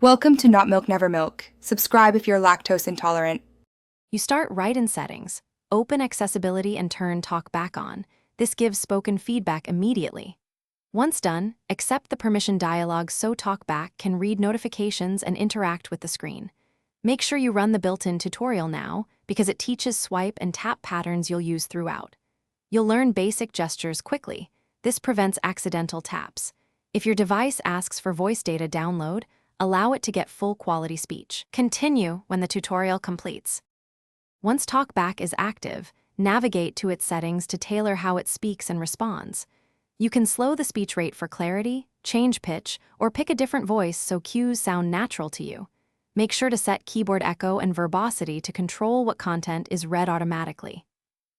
Welcome to Not Milk Never Milk. Subscribe if you're lactose intolerant. You start right in Settings. Open Accessibility and turn Talkback on. This gives spoken feedback immediately. Once done, accept the permission dialog so Talkback can read notifications and interact with the screen. Make sure you run the built-in tutorial now because it teaches swipe and tap patterns you'll use throughout. You'll learn basic gestures quickly. This prevents accidental taps. If your device asks for voice data download, allow it to get full-quality speech. Continue when the tutorial completes. Once Talkback is active, navigate to its settings to tailor how it speaks and responds. You can slow the speech rate for clarity, change pitch, or pick a different voice so cues sound natural to you. Make sure to set keyboard echo and verbosity to control what content is read automatically.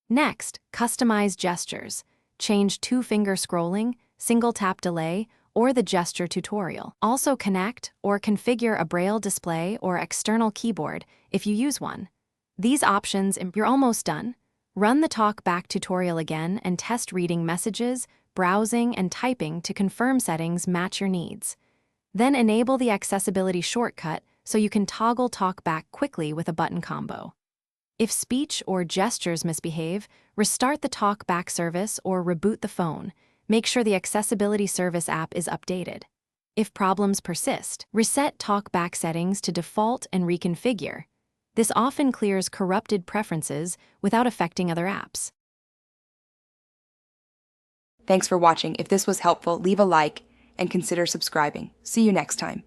Next, customize gestures. Change two-finger scrolling, single-tap delay, or the gesture tutorial. Also connect or configure a braille display or external keyboard if you use one. These options, you're almost done. Run the Talkback tutorial again and test reading messages, browsing, and typing to confirm settings match your needs. Then enable the accessibility shortcut so you can toggle Talkback quickly with a button combo. If speech or gestures misbehave, restart the Talkback service or reboot the phone. Make sure the Accessibility Service app is updated. If problems persist, reset Talkback settings to default and reconfigure. This often clears corrupted preferences without affecting other apps. Thanks for watching. If this was helpful, leave a like and consider subscribing. See you next time.